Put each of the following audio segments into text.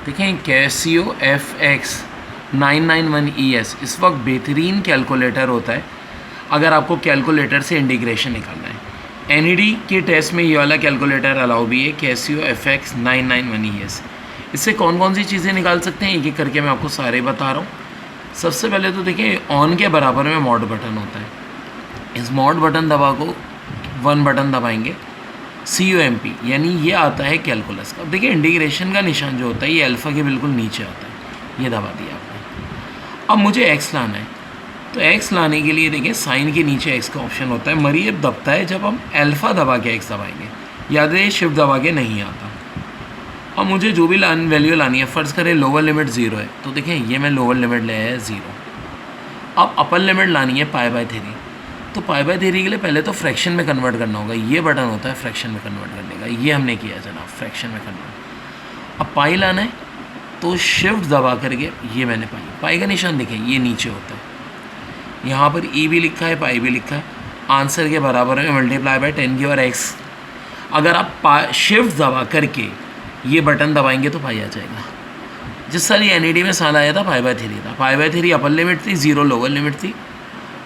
देखें Casio FX991ES इस वक्त बेहतरीन कैलकुलेटर होता है अगर आपको कैलकुलेटर से इंटीग्रेशन निकालना है। NED के टेस्ट में ये वाला कैलकुलेटर अलाउ भी है, कैसियो FX991ES। इससे कौन कौन सी चीज़ें निकाल सकते हैं एक एक करके मैं आपको सारे बता रहा हूँ। सबसे पहले तो देखिए ऑन के बराबर में मॉड बटन होता है, इस मॉड बटन दबा को 1 बटन दबाएंगे, CUMP यानी ये आता है कैलकुलस का। अब देखिए इंटीग्रेशन का निशान जो होता है ये अल्फ़ा के बिल्कुल नीचे आता है, ये दबा दिया आपने। अब मुझे x लाना है, तो x लाने के लिए देखिए साइन के नीचे x का ऑप्शन होता है, मरी दबता है जब हम अल्फ़ा दबा के x दबाएंगे, याद है शिफ्ट दबा के नहीं आता। अब मुझे जो भी वैल्यू लानी है, फ़र्ज़ करें लोअर लिमिट 0 है, तो देखें ये मैं लोअर लिमिट ले आया 0। अब अपर लिमिट लानी है π/3, तो π/3 के लिए पहले तो फ्रैक्शन में कन्वर्ट करना होगा, ये बटन होता है फ्रैक्शन में कन्वर्ट करने का, ये हमने किया जनाब फ्रैक्शन में कन्वर्ट। अब पाई लाना है तो शिफ्ट दबा करके ये मैंने पाई का निशान देखें ये नीचे होता है, यहाँ पर ई भी लिखा है पाई भी लिखा है, आंसर के बराबर है मल्टीप्लाई बाय 10 की और x। अगर आप शिफ्ट दबा करके ये बटन दबाएंगे तो पाई आ जाएगा। जिस साल ये NED में साल आया था π/3 था, π/3 अपर लिमिट थी, 0 लोअर लिमिट थी।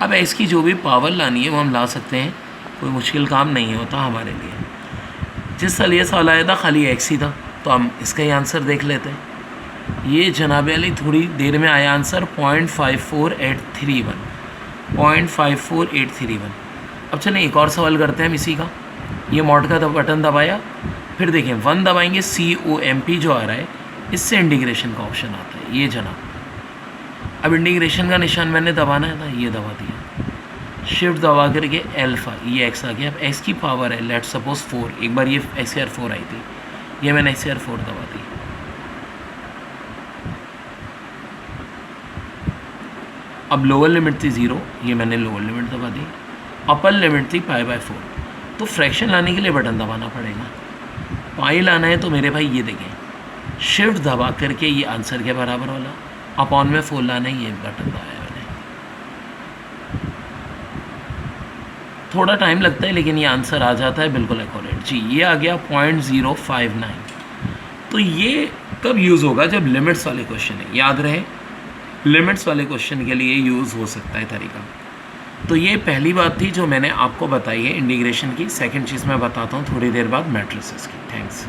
अब इसकी जो भी पावर लानी है वो हम ला सकते हैं, कोई मुश्किल काम नहीं होता हमारे लिए। जिस साल ये साल आया था खाली x ही था, तो हम इसका ही आंसर देख लेते हैं। ये जनाब अली थोड़ी देर में आया आंसर 0.54831, 0.54831। अब चलें एक और सवाल करते हैं हम इसी का। ये मॉड का बटन दबाया, फिर देखें 1 दबाएंगे, COMP जो आ रहा है इससे इंटीग्रेशन का ऑप्शन आता है, ये जनाब। अब इंटीग्रेशन का निशान मैंने दबाना है था, ये दबा दिया, शिफ्ट दबा करके अल्फ़ा, ये x आ गया। अब x की पावर है लेट्स सपोज 4, एक बार ये SCR 4 आई थी, ये मैंने SCR 4 दबा दी। अब लोअर लिमिट थी 0, ये मैंने लोअर लिमिट दबा दी। अपर लिमिट थी π/4, तो फ्रैक्शन लाने के लिए बटन दबाना पड़ेगा। पाई लाना है तो मेरे भाई ये देखें शिफ्ट दबा करके ये आंसर के बराबर वाला, अपॉन में 4 लाना है, ये बटन दबाया मैंने। थोड़ा टाइम लगता है लेकिन ये आंसर आ जाता है बिल्कुल एक्यूरेट जी, ये आ गया 0.059। तो ये कब यूज़ होगा, जब लिमिट्स वाले क्वेश्चन है, याद रहे लिमिट्स वाले क्वेश्चन के लिए यूज़ हो सकता है तरीका। तो ये पहली बात थी जो मैंने आपको बताई है इंटीग्रेशन की। सेकंड चीज़ मैं बताता हूँ थोड़ी देर बाद मैट्रिसेस की। थैंक्स।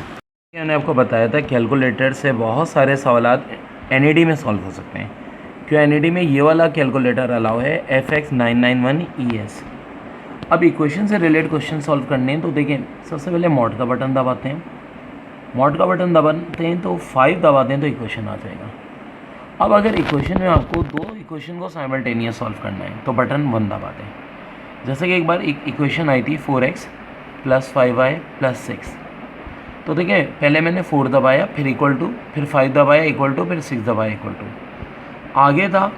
मैंने आपको बताया था कैलकुलेटर से बहुत सारे सवालात NED में सॉल्व हो सकते हैं, क्यों NED में ये वाला कैलकुलेटर अलाउ है FX991ES। अब इक्वेशन से रिलेटेड क्वेश्चन सॉल्व करने हैं तो देखें सबसे पहले मॉड का बटन दबाते हैं, मॉड का बटन दबाते हैं तो 5 दबाते हैं तो इक्वेशन आ जाएगा। अब अगर इक्वेशन में आपको 2 इक्वेशन को साइमल्टेनियस सॉल्व करना है तो बटन 1 दबा दें। जैसे कि एक बार इक्वेशन आई थी 4x + 5y + 6, तो देखिए पहले मैंने 4 दबाया, फिर इक्वल टू, फिर 5 दबाया इक्वल टू, फिर 6 दबाया इक्वल टू। आगे था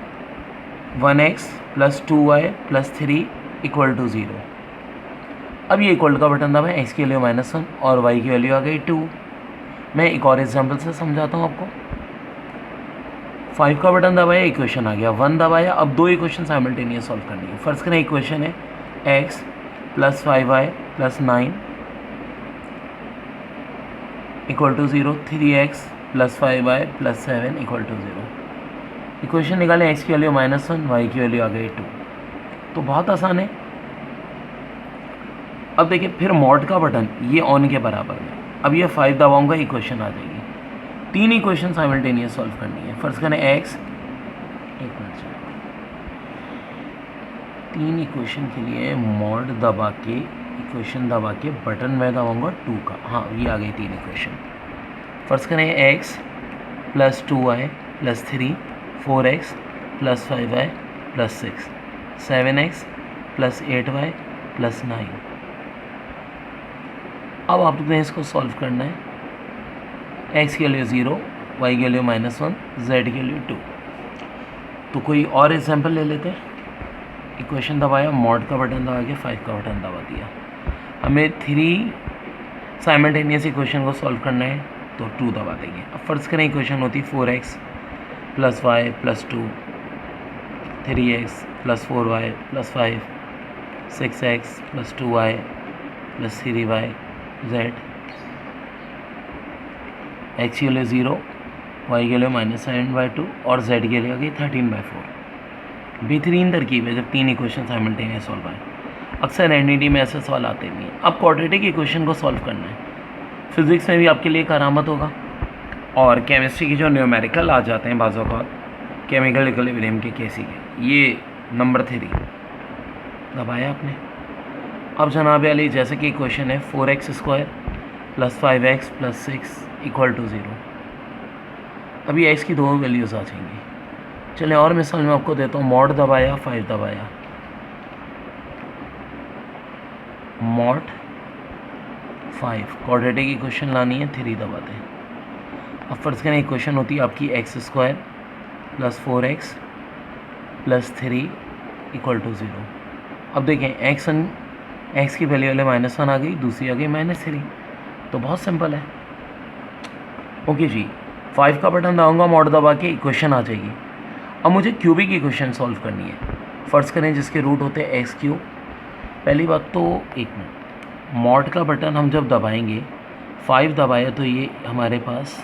1x + 2y + 3 = 0। अब ये इक्वल का बटन दबाया, x की वैल्यू -1 और y की वैल्यू आ गई 2। मैं एक और एग्जाम्पल से समझाता हूँ आपको। 5 का बटन दबाया, इक्वेशन आ गया, 1 दबाया, अब 2 इक्वेशन साइमल्टेनियस सॉल्व करनी है। फर्स्ट करें इक्वेशन है x + 5y + 9 = 0, 3x + 5y + 7 = 0। Equation निकालें, x की वैल्यू -1, y की वैल्यू आ गई 2। तो बहुत आसान है। अब देखिए फिर मॉड का बटन ये ऑन के बराबर में, अब ये 5 दबाऊंगा इक्वेशन आ जाएगी। 3 इक्वेशन साइमल्टेनियस सॉल्व करनी है। फर्स्ट करें x, एक मिनट, 3 इक्वेशन के लिए मॉड दबा के, इक्वेशन दबा के बटन मैं दबाऊंगा 2 का। हाँ ये आ गई 3 इक्वेशन। फर्स्ट करें x + 2y + 3, 4x + 5y + 6, 7x + 8y + 9। अब आपने इसको सॉल्व करना है, x की वैल्यू 0, y की वैल्यू -1, z की वैल्यू 2। तो कोई और एग्जांपल ले लेते हैं। इक्वेशन दबाया, मॉड का बटन दबा के 5 का बटन दबा दिया। हमें 3 साइमल्टेनियस इक्वेशन को सॉल्व करना है तो 2 दबा देंगे। अब फर्ज करें इक्वेशन होती 4x + y + 2, 3x + 4y + 5, 6x + 2y + 3y z। x की वैल्यू 0, y के लिए -7/2 और z के लिए आ गई 13/4। बेहतरीन तरकीब है जब तीन इक्वेशन साइमल्टेनियस सॉल्व आए। अक्सर एनईडी में ऐसे सवाल आते नहीं हैं। अब क्वाड्रेटिक इक्वेशन को सॉल्व करना है। फिज़िक्स में भी आपके लिए करामत होगा और केमिस्ट्री की जो न्यूमेरिकल आ जाते हैं बाज़ औक़ात केमिकल इक्विलिब्रियम के केसी के, ये नंबर 3 दबाया आपने। अब जनाब अली जैसे कि क्वेश्चन है 4x² + 5x + 6 = 0। अभी x की दो वैल्यूज़ आ जाएंगी। चलें और मिसाल मैं आपको देता हूँ। मॉड दबाया 5 दबाया, मॉड 5 क्वाड्रेटिक इक्वेशन लानी है 3 दबाते हैं। अब फर्ज करें इक्वेशन होती है आपकी x² + 4x + 3 = 0। अब देखें x की वैल्यू वाले -1 आ गई, दूसरी आ गई -3, तो बहुत सिंपल है। ओके जी, 5 का बटन दबाऊंगा, मॉड दबा के इक्वेशन आ जाएगी। अब मुझे क्यूबिक इक्वेशन सॉल्व करनी है। फ़र्ज़ करें जिसके रूट होते हैं x³। पहली बात तो एक मिनट, मॉड का बटन हम जब दबाएंगे 5 दबाया तो ये हमारे पास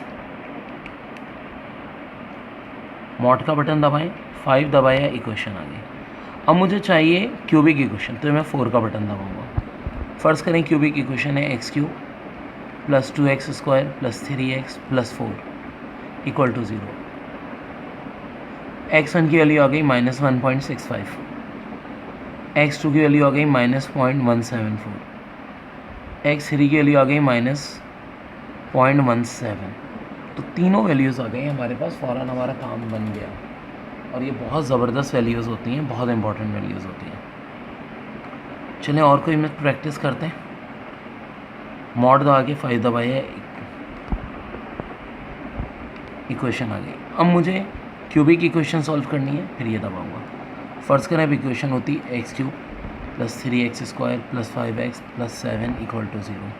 मॉड का बटन दबाएं, 5 दबाया, इक्वेशन आ गई। अब मुझे चाहिए क्यूबिक इक्वेशन, तो मैं 4 का बटन दबाऊंगा। फ़र्ज़ करें क्यूबिक इक्वेशन है x³ + 2x² + 3x + 4 = 0। x1 की वैल्यू आ गई -1.65, x2 की वैल्यू आ गई -0.174, x3 की वैल्यू आ गई -0.17। तो तीनों वैल्यूज़ आ गई हमारे पास, फ़ौरन हमारा काम बन गया। और ये बहुत ज़बरदस्त वैल्यूज़ होती हैं, बहुत इंपॉर्टेंट वैल्यूज़ होती हैं। चलें और कोई में प्रैक्टिस करते हैं। मॉड दबा के 5 दबाया, इक्वेशन आ गई। अब मुझे क्यूबिक इक्वेशन सॉल्व करनी है, फिर ये दबाऊंगा। फ़र्ज़ करें अब इक्वेशन होती x³ + 3x² + 5x + 7 = 0।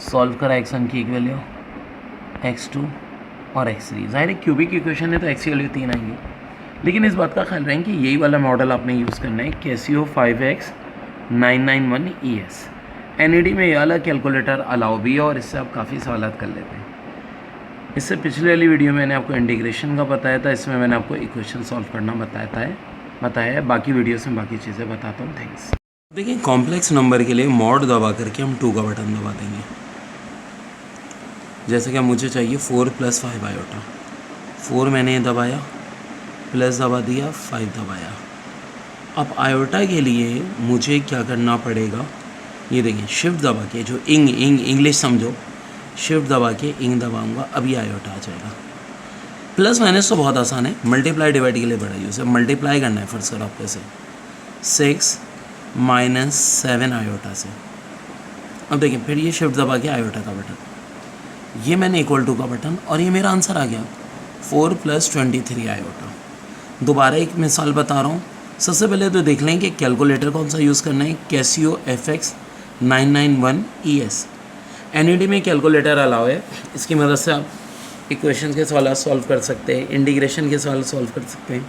सॉल्व करा x1 की एक वैल्यू, x2 और x3। ज़ाहिर है क्यूबिक इक्वेशन है तो x की वैल्यू 3 आएंगी, लेकिन इस बात का ख्याल रखें कि यही वाला मॉडल आपने यूज़ करना है, कैसियो 5X991ES। एनईडी में ये वाला कैलकुलेटर अलाउ भी है और इससे आप काफ़ी सवाल कर लेते हैं। इससे पिछले वाली वीडियो मैंने आपको इंटीग्रेशन का बताया था, इसमें मैंने आपको इक्वेशन सॉल्व करना बताया है। बाकी वीडियोस में बाकी चीज़ें बताता हूँ। थैंक्स। देखिए कॉम्प्लेक्स नंबर के लिए मॉड दबा करके हम 2 का बटन दबा देंगे। जैसे कि मुझे चाहिए 4 + 5 आयोटा, 4 मैंने दबाया, प्लस दबा दिया, 5 दबाया। अब आयोटा के लिए मुझे क्या करना पड़ेगा, ये देखिए शिफ्ट दबा के, जो इंग्लिश समझो, शिफ्ट दबा के इंग दबाऊंगा, अभी आयोटा आ जाएगा। प्लस माइनस तो बहुत आसान है, मल्टीप्लाई डिवाइड के लिए बड़ा यूज़ है। मल्टीप्लाई करना है फर्स्ट कर आपके से 6 - 7 आयोटा से। अब देखिए फिर ये शिफ्ट दबा के आयोटा का बटन, ये मैंने = का बटन, और ये मेरा आंसर आ गया 4 + 23 आयोटा। दोबारा एक मिसाल बता रहा हूँ। सबसे पहले तो देख लें कि कैलकुलेटर कौन सा यूज़ करना है, कैसियो FX991ES। एनईडी में कैलकुलेटर अलाउ है, इसकी मदद से आप इक्वेशन के सवाल सॉल्व कर सकते हैं, इंटीग्रेशन के सवाल सॉल्व कर सकते हैं,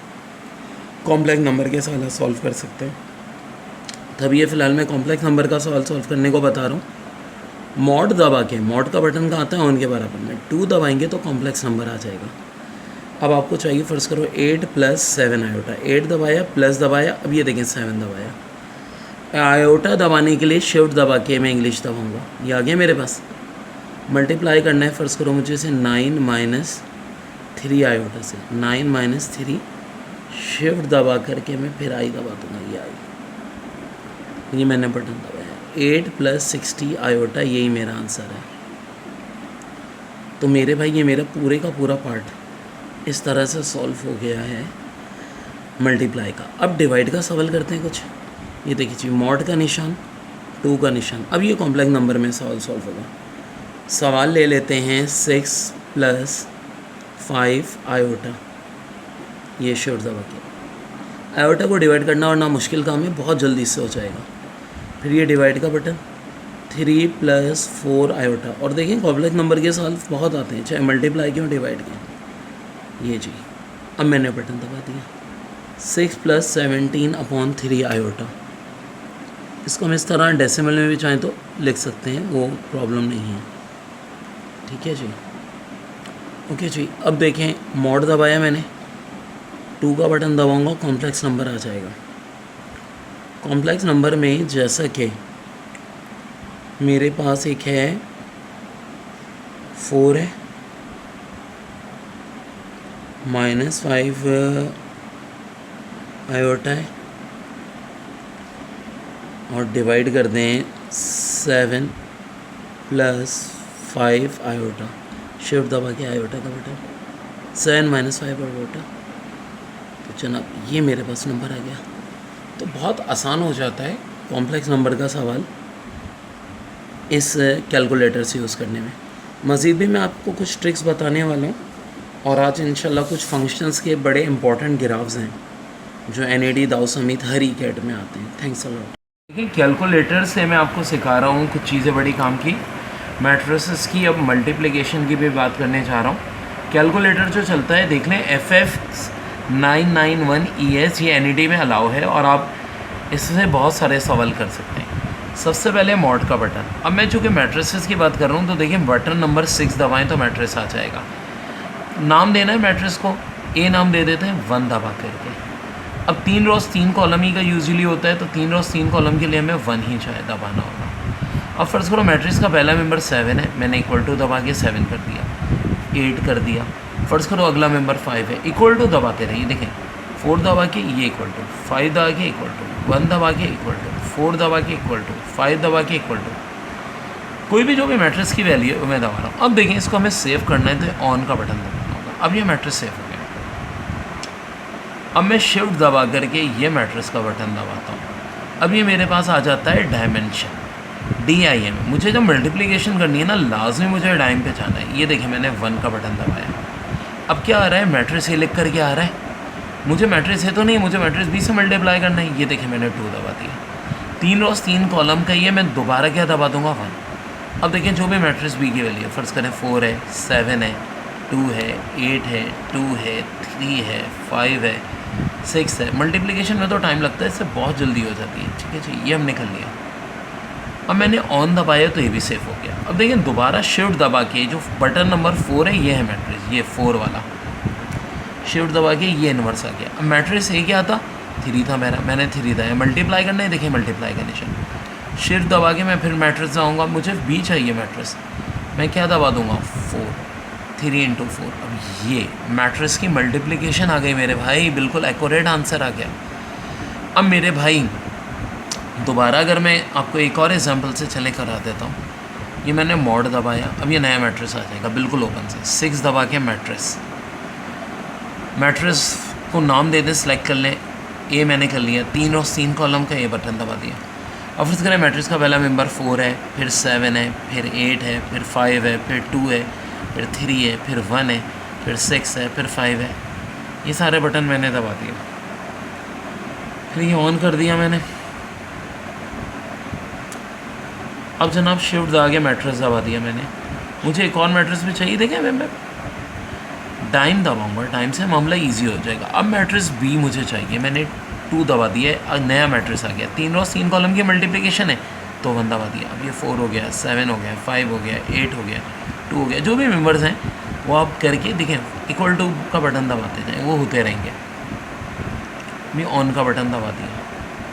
कॉम्प्लेक्स नंबर के सवाल सॉल्व कर सकते हैं। तभी ये फ़िलहाल मैं कॉम्प्लेक्स नंबर का सवाल सॉल्व करने को बता रहा हूँ। मॉड दबा के, मॉड का बटन कहाँ आता है, उनके बराबर में 2 दबाएंगे तो कॉम्प्लेक्स नंबर आ जाएगा। अब आपको चाहिए फ़र्ज़ करो 8 + 7 आयोटा, 8 दबाया, प्लस दबाया, अब ये देखें 7 दबाया। आयोटा दबाने के लिए शिफ्ट दबा के मैं इंग्लिश दबाऊंगा, ये आ गया मेरे पास। मल्टीप्लाई करना है, फ़र्ज़ करो मुझे से 9 - 3 आयोटा से, 9 - 3, शिफ्ट दबा करके मैं फिर आई दबा दूँगा, ये आई, ये मैंने बटन दबाया। 8 + 60 आयोटा, यही मेरा आंसर है। तो मेरे भाई ये मेरा पूरे का पूरा पार्ट इस तरह से सॉल्व हो गया है मल्टीप्लाई का। अब डिवाइड का सवाल करते हैं कुछ। ये देखिए जी, मॉड का निशान, 2 का निशान। अब ये कॉम्प्लेक्स नंबर में सवाल सॉल्व होगा। सवाल ले लेते हैं 6 + 5 आयोटा, ये शिफ्ट दबा के आयोटा को डिवाइड करना और ना मुश्किल काम है, बहुत जल्दी से हो जाएगा। फिर ये डिवाइड का बटन, 3 + 4 आयोटा। और देखिए कॉम्प्लेक्स नंबर के सवाल बहुत आते हैं, चाहे मल्टीप्लाई के हो डिवाइड के। ये जी, अब मैंने बटन दबा दिया। 6 + 17/3 आयोटा। इसको हम इस तरह डेसिमल में भी चाहें तो लिख सकते हैं, वो प्रॉब्लम नहीं है। ठीक है जी, ओके जी, अब देखें मॉड दबाया मैंने, 2 का बटन दबाऊंगा कॉम्प्लेक्स नंबर आ जाएगा। कॉम्प्लेक्स नंबर में जैसा कि मेरे पास एक है 4 है, -5 आयोटा है, और डिवाइड कर दें 7 + 5 आयोटा, शिफ्ट दबा के आयोटा का बटन, 7 - 5 आयोटा। तो जनाब ये मेरे पास नंबर आ गया। तो बहुत आसान हो जाता है कॉम्प्लेक्स नंबर का सवाल इस कैलकुलेटर से यूज़ करने में। मज़ीद भी मैं आपको कुछ ट्रिक्स बताने वाला हूँ, और आज इंशाल्लाह कुछ फंक्शंस के बड़े इंपॉर्टेंट ग्राफ्स हैं जो NAD दाऊ समेत हर कैट में आते हैं। Thanks a lot. देखिए कैलकुलेटर से मैं आपको सिखा रहा हूँ कुछ चीज़ें बड़ी काम की, मैट्रिसेस की, अब मल्टीप्लिकेशन की भी बात करने जा रहा हूँ। कैलकुलेटर जो चलता है देख लें FF991ES, ये NAD में अलाउ है और आप इससे बहुत सारे सवाल कर सकते हैं। सबसे पहले मॉड का बटन। अब मैं चूँकि मैट्रिसेस की बात कर रहा हूँ तो देखिए बटन नंबर 6 दबाएं तो मैट्रिस आ जाएगा। नाम देना है मैट्रिस को, ए नाम दे देते हैं 1 दबा करके। अब 3 रोज़ 3 कॉलम ही का यूजुअली होता है, तो 3 रोज़ 3 कॉलम के लिए हमें 1 ही चाहे दबाना होगा। अब फर्ज़ करो मैट्रिक्स का पहला मेंबर 7 है, मैंने इक्वल टू दबा के 7 कर दिया, 8 कर दिया। फ़र्ज़ करो अगला मेंबर 5 है, इक्वल टू दबाते रहिए, देखें 4 दबा के ये इक्वल टू, 5 दबा के इक्वल टू, 1 दबा के इक्वल टू, 4 दबा के इक्वल टू, 5 दबा के इक्वल टू, कोई भी जो भी मैट्रिक्स की वैल्यू है मैं दबा रहा हूँ। अब देखें इसको हमें सेव करना है तो ऑन का बटन दबाना होगा। अब ये मैट्रिक्स सेव हो गया। अब मैं शिफ्ट दबा करके ये मैट्रिक्स का बटन दबाता हूँ। अब ये मेरे पास आ जाता है डायमेंशन, DIM। मुझे जब मल्टीप्लिकेशन करनी है ना, लाजमी मुझे डाइम पे जाना है। ये देखिए मैंने 1 का बटन दबाया। अब क्या आ रहा है, मैट्रिक्स ए लिख करके आ रहा है। मुझे मैट्रिक्स ए तो नहीं, मुझे मैट्रिक्स बी से मल्टीप्लाई करना है। ये देखिए मैंने 2 दबा दिया। 3 रोज़ 3 कॉलम का ये मैं दोबारा क्या दबा दूंगा, 1। अब देखें जो भी मैट्रिक्स बी की वैल्यू है, फ़र्ज़ करें 4 है, 7 है, 2 है, 8 है, 2 है, 3 है, 5 है, 6 है। मल्टीप्लिकेशन में तो टाइम लगता है, इससे बहुत जल्दी हो जाती है। ठीक है जी, ये हमने कर लिया। अब मैंने ऑन दबाया तो ये भी सेफ हो गया। अब देखिए दोबारा शिफ्ट दबा के जो बटन नंबर 4 है, ये है मैट्रिक्स, ये 4 वाला, शिफ्ट दबा के ये इन्वर्स आ गया। अब मैट्रिक्स ए क्या था, 3 था मेरा, मैंने 3 दबाया। मल्टीप्लाई करना है, देखिए मल्टीप्लाई का निशान, शिफ्ट दबा के मैं फिर मैट्रिक्स आऊँगा, मुझे बी चाहिए मैट्रिक्स, मैं क्या दबा दूँगा, 4, 3 × 4। अब ये मैट्रिक्स की मल्टीप्लिकेशन आ गई मेरे भाई, बिल्कुल एक्यूरेट आंसर आ गया। अब मेरे भाई दोबारा अगर मैं आपको एक और एग्जांपल से चले करा देता हूँ। ये मैंने मॉड दबाया, अब ये नया मैट्रिक्स आ जाएगा बिल्कुल ओपन से। 6 दबा के मैट्रिक्स को नाम दे दें, सेलेक्ट कर लें, ए मैंने कर लिया। 3 और 3 कॉलम का ये बटन दबा दिया। अब फर्ज करें मैट्रिक्स का पहला मेंबर 4 है, फिर 7 है, फिर 8 है, फिर 5 है, फिर 2 है, फिर 3 है, फिर 1 है, फिर 6 है, फिर 5 है। ये सारे बटन मैंने दबा दिए। फिर ये ऑन कर दिया मैंने। अब जनाब शिफ्ट दबा के मैट्रिक्स दबा दिया मैंने। मुझे एक और मैट्रिक्स भी चाहिए, देखें मैं टाइम दबाऊंगा, टाइम से मामला इजी हो जाएगा। अब मैट्रिक्स बी मुझे चाहिए, मैंने 2 दबा दिया, अब नया मैट्रिक्स आ गया। 3 रोज़ 3 कॉलम की मल्टीप्लिकेशन है तो 1 दबा दिया। अब ये 4 हो गया, 7 हो गया, 5 हो गया, 8 हो गया, 2 हो गया। जो भी मेंबर्स हैं वो आप करके देखें, इक्वल टू का बटन दबाते जाएँ, वो होते रहेंगे। मैं ऑन का बटन दबा दिया।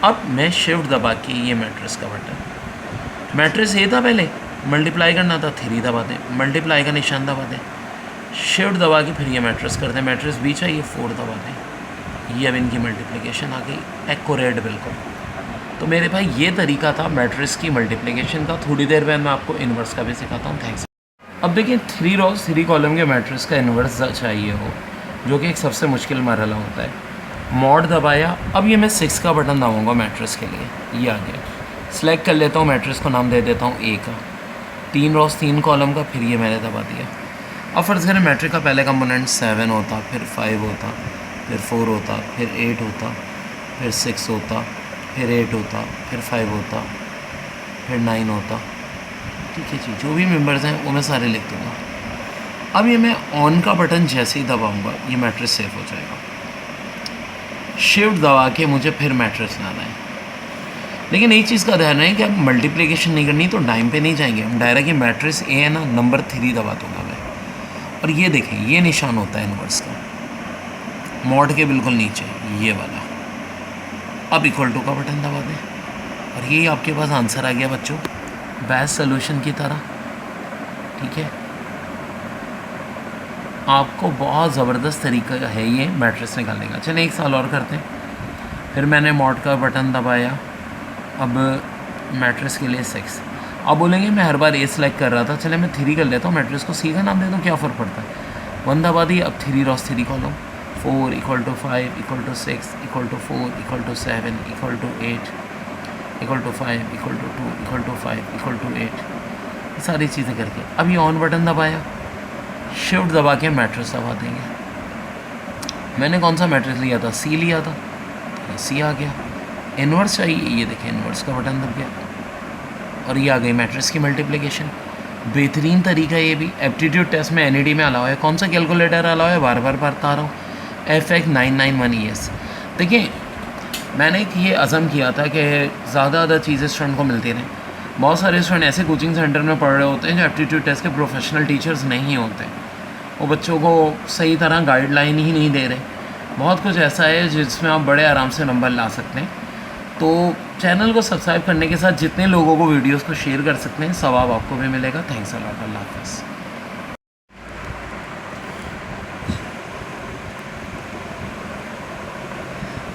अब मैं शिफ्ट दबा के ये मैट्रिक्स का बटन, मैट्रिक्स ए था पहले, मल्टीप्लाई करना था, 3 दबा दें, मल्टीप्लाई का निशान दबा दें, शिफ्ट दबा के फिर ये मैट्रिक्स कर दें। मैट्रिक्स बी चाहिए, 4 दबा दें। ये अब इनकी मल्टीप्लिकेशन आ गई एक्यूरेट बिल्कुल। तो मेरे भाई ये तरीका था मैट्रिक्स की मल्टीप्लिकेशन का। थोड़ी देर बाद मैं आपको इन्वर्स का भी सिखाता हूँ। थैंक्स। अब देखिए 3 रोज़ 3 कॉलम के मैट्रिक्स का इन्वर्स चाहिए हो, जो कि एक सबसे मुश्किल मरहला होता है। मॉड दबाया, अब ये मैं 6 का बटन दबाऊँगा मैट्रिक्स के लिए, ये आ गया। सेलेक्ट कर लेता हूँ, मैट्रिक्स को नाम दे देता हूँ ए का। 3 रोज़ 3 कॉलम का, फिर ये मैंने दबा दिया। अब फर्ज़ करें मैट्रिक्स का पहले कंपोनेंट 7 होता, फिर 5 होता, फिर 4 होता, फिर 8 होता, फिर 6 होता, फिर 8 होता, फिर 5 होता, फिर 9 होता। ठीक है जी, जो भी मेंबर्स हैं वो मैं सारे लिख दूँगा। अब ये मैं ऑन का बटन जैसे ही दबाऊँगा ये मैट्रिक्स सेव हो जाएगा। शिफ्ट दबा के मुझे फिर मैट्रिक्स लाना है, लेकिन एक चीज़ का ध्यान है कि अब मल्टीप्लिकेशन नहीं करनी तो डाइम पे नहीं जाएंगे हम, डायरेक्ट ये मैट्रिक्स ए है ना, नंबर 3 दबा दूँगा मैं। और ये देखें ये निशान होता है इन्वर्स का, मॉड के बिल्कुल नीचे ये वाला। अब इक्वल टू का बटन दबा दें और यही आपके पास आंसर आ गया बच्चों, बेस्ट सोल्यूशन की तरह। ठीक है, आपको बहुत ज़बरदस्त तरीका है ये मैट्रिक्स निकालने का। चलिए एक साल और करते हैं। फिर मैंने मॉड का बटन दबाया, अब मैट्रिक्स के लिए 6। अब बोलेंगे मैं हर बार ए सेलेक्ट कर रहा था, चले मैं 3 कर लेता हूँ, मैट्रिक्स को सी का नाम दे दूँ, क्या फ़र्क पड़ता है। 1 दबा दी, अब 3 rows 3 column, 4 equal to 5 equal to 6 equal to 4 equal to 7 equal to 8 equal to 5 equal to 2 equal to 5 equal to 8, सारी चीज़ें करके। अब ये ऑन बटन दबाया, शिफ्ट दबा के मैट्रिक्स दबा देंगे। मैंने कौन सा मैट्रिक्स लिया था, सी लिया था, सी आ गया। इन्वर्स चाहिए, ये देखें इन्वर्स का बटन दब गया और ये आ गई मैट्रिक्स की मल्टीप्लिकेशन। बेहतरीन तरीका ये भी। एप्टीट्यूड टेस्ट में एनईडी में अलाउ है, कौन सा कैलकुलेटर अलाउ है, बार बार बता रहा हूँ, FX991ES। देखिए मैंने ये अज़म किया था कि ज़्यादा चीज़ें स्टूडेंट को मिलती रहें। बहुत सारे स्टूडेंट ऐसे कोचिंग सेंटर में पढ़ रहे होते हैं जो एप्टीट्यूड टेस्ट के प्रोफेशनल टीचर्स नहीं होते, वो बच्चों को सही तरह गाइडलाइन ही नहीं दे रहे। बहुत कुछ ऐसा है जिसमें आप बड़े आराम से नंबर ला सकते हैं। तो चैनल को सब्सक्राइब करने के साथ जितने लोगों को वीडियोस को शेयर कर सकते हैं, सवाब आपको भी मिलेगा। थैंक्स अ लॉट, अल्लाह हाफ़िज़।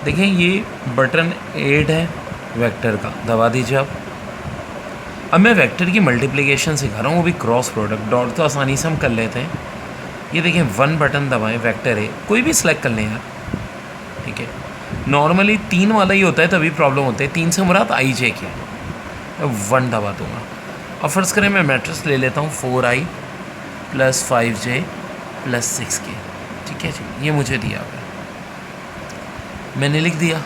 देखिए ये बटन 8 है वेक्टर का, दबा दीजिए आप। अब मैं वेक्टर की मल्टीप्लिकेशन सिखा रहा हूँ, वो भी क्रॉस प्रोडक्ट। डॉट तो आसानी से हम कर लेते हैं। ये देखें 1 बटन दबाएं, वेक्टर है, कोई भी सिलेक्ट कर लें यार। ठीक है, नॉर्मली 3 वाला ही होता है तभी प्रॉब्लम होती है। 3 से मुराद आई जे के, 1 दबा दूँगा। अब फर्ज करें मैं मैट्रिक्स ले लेता हूँ 4i + 5j + 6k। ठीक है जी, ये मुझे दिया हुआ है, मैंने लिख दिया।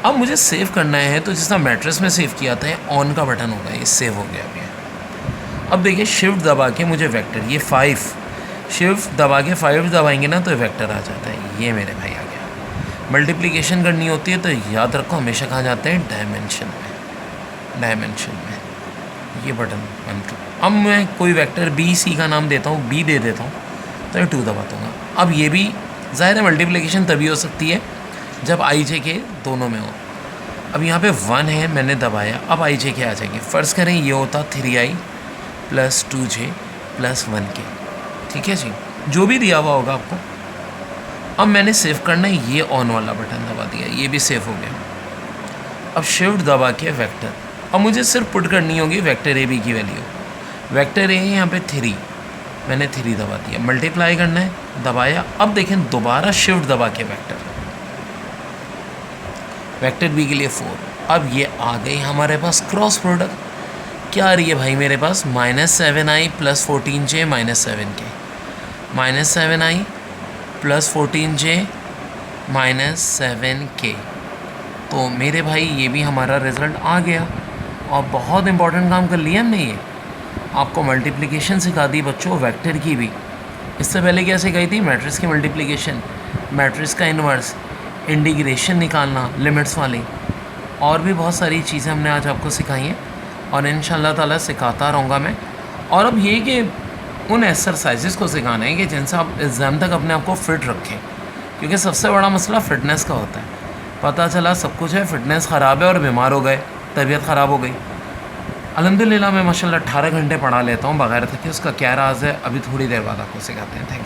अब मुझे सेव करना है तो जिस तरह मैट्रिक्स में सेव किया था, ऑन का बटन होगा, ये सेव हो गया अभी। अब देखिए शिफ्ट दबा के मुझे वेक्टर, ये 5, शिफ्ट दबा के 5 दबाएंगे ना तो वेक्टर आ जाता है। ये मेरे भाई आ गया। मल्टीप्लिकेशन करनी होती है तो याद रखो हमेशा कहाँ जाते हैं, डायमेंशन में। डायमेंशन में ये बटन 1 2। अब मैं कोई वेक्टर बी सी का नाम देता हूँ, बी दे देता हूँ, तो 2 दबा दूँगा। अब ये भी ज़ाहिर है मल्टीप्लिकेशन तभी हो सकती है जब आई जे के दोनों में हो। अब यहाँ पे 1 है, मैंने दबाया, अब आई जे के आ जाएंगे। फ़र्ज़ करें ये होता 3i + 2j + 1k। ठीक है जी, जो भी दिया हुआ होगा आपको। अब मैंने सेव करना है, ये ऑन वाला बटन दबा दिया, ये भी सेव हो गया। अब शिफ्ट दबा के वेक्टर, अब मुझे सिर्फ पुट करनी होगी वेक्टर ए बी की वैल्यू। वेक्टर ए है यहाँ पे 3, मैंने 3 दबा दिया। मल्टीप्लाई करना है, दबाया। अब देखें दोबारा शिफ्ट दबा के वेक्टर बी के लिए 4। अब ये आ गई हमारे पास क्रॉस प्रोडक्ट। क्या आ रही है भाई मेरे पास, -7i + 14j - 7k, -7i + 14j - 7k। तो मेरे भाई ये भी हमारा रिज़ल्ट आ गया। और बहुत इंपॉर्टेंट काम कर लिया हमने। ये आपको मल्टीप्लिकेशन सिखा दी बच्चों, वेक्टर की भी। इससे पहले क्या सिखाई थी, मैट्रिक्स की मल्टीप्लिकेशन, मैट्रिक्स का इन्वर्स, इंटीग्रेशन निकालना लिमिट्स वाली, और भी बहुत सारी चीज़ें हमने आज आपको सिखाई हैं और इंशाल्लाह ताला सिखाता रहूँगा मैं। और अब ये कि उन एक्सरसाइजेस को सिखाना है कि जिनसे आप एग्ज़ाम तक अपने आप को फ़िट रखें, क्योंकि सबसे बड़ा मसला फ़िटनेस का होता है। पता चला सब कुछ है, फ़िटनेस ख़राब है और बीमार हो गए, तबीयत ख़राब हो गई। अल्हम्दुलिल्लाह मैं माशाल्लाह 18 घंटे पढ़ा लेता हूँ बगैर थके। उसका क्या राज है, अभी थोड़ी देर बाद आपको सिखाते हैं। थैंक्स।